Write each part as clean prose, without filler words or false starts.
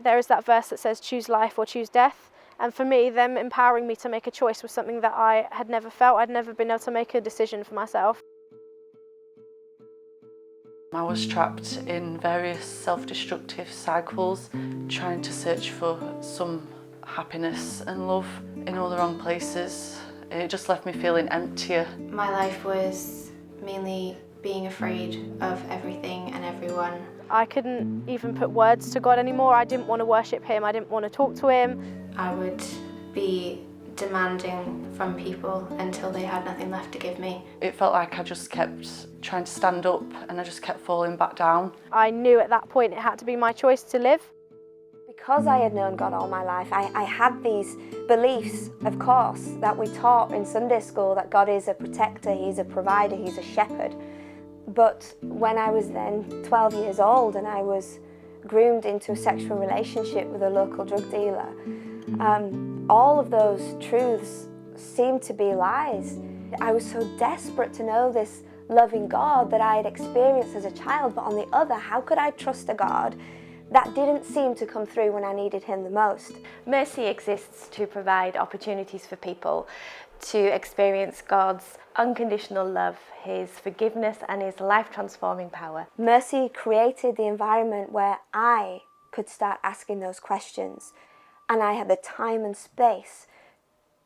there is that verse that says choose life or choose death. And for me, them empowering me to make a choice was something that I had never felt. I'd never been able to make a decision for myself. I was trapped in various self-destructive cycles, trying to search for some happiness and love in all the wrong places. It just left me feeling emptier. My life was mainly being afraid of everything and everyone. I couldn't even put words to God anymore. I didn't want to worship him. I didn't want to talk to him. I would be demanding from people until they had nothing left to give me. It felt like I just kept trying to stand up and I just kept falling back down. I knew at that point it had to be my choice to live. Because I had known God all my life, I had these beliefs, of course, that we taught in Sunday school, that God is a protector, he's a provider, he's a shepherd. But when I was then 12 years old and I was groomed into a sexual relationship with a local drug dealer, all of those truths seemed to be lies. I was so desperate to know this loving God that I had experienced as a child, but on the other, how could I trust a God that didn't seem to come through when I needed him the most? Mercy exists to provide opportunities for people to experience God's unconditional love, his forgiveness and his life-transforming power. Mercy created the environment where I could start asking those questions, and I had the time and space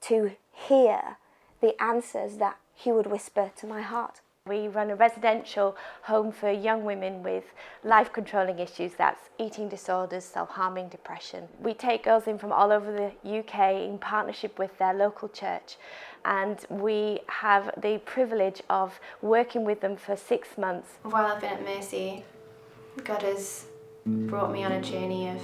to hear the answers that he would whisper to my heart. We run a residential home for young women with life-controlling issues, that's eating disorders, self-harming, depression. We take girls in from all over the UK in partnership with their local church, and we have the privilege of working with them for 6 months. While I've been at Mercy, God has brought me on a journey of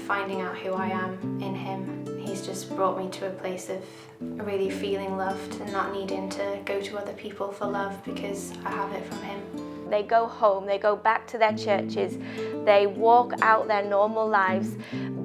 finding out who I am in him. He's just brought me to a place of really feeling loved and not needing to go to other people for love because I have it from him. They go home, they go back to their churches, they walk out their normal lives,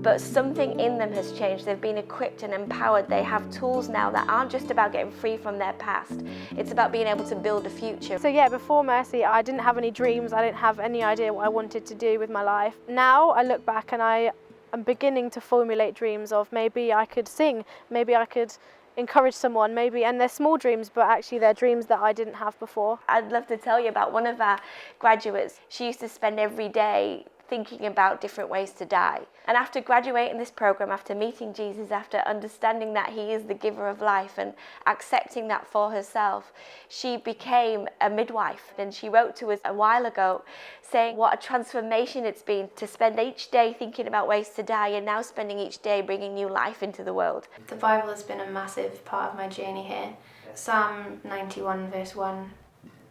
but something in them has changed. They've been equipped and empowered. They have tools now that aren't just about getting free from their past. It's about being able to build a future. So yeah, before Mercy, I didn't have any dreams. I didn't have any idea what I wanted to do with my life. Now I look back and I'm beginning to formulate dreams of maybe I could sing, maybe I could encourage someone, maybe, and they're small dreams, but actually they're dreams that I didn't have before. I'd love to tell you about one of our graduates. She used to spend every day thinking about different ways to die. And after graduating this program, after meeting Jesus, after understanding that he is the giver of life and accepting that for herself, she became a midwife. And she wrote to us a while ago saying what a transformation it's been to spend each day thinking about ways to die and now spending each day bringing new life into the world. The Bible has been a massive part of my journey here. Psalm 91 verse 1,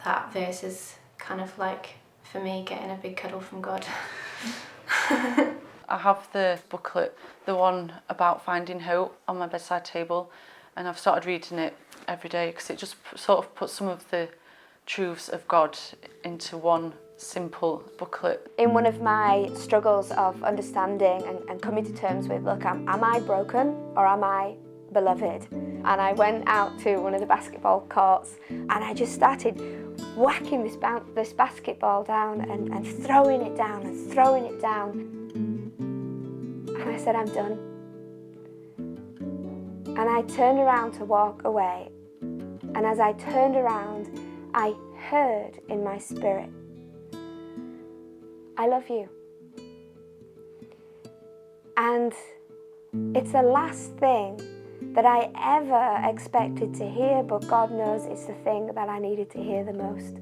that verse is kind of like, for me, getting a big cuddle from God. I have the booklet, the one about finding hope, on my bedside table, and I've started reading it every day because it just sort of puts some of the truths of God into one simple booklet. In one of my struggles of understanding and coming to terms with, look, am I broken or am I beloved? And I went out to one of the basketball courts and I just started whacking this basketball down and throwing it down and throwing it down. And I said, I'm done. And I turned around to walk away. And as I turned around, I heard in my spirit, I love you. And it's the last thing that I ever expected to hear, but God knows it's the thing that I needed to hear the most.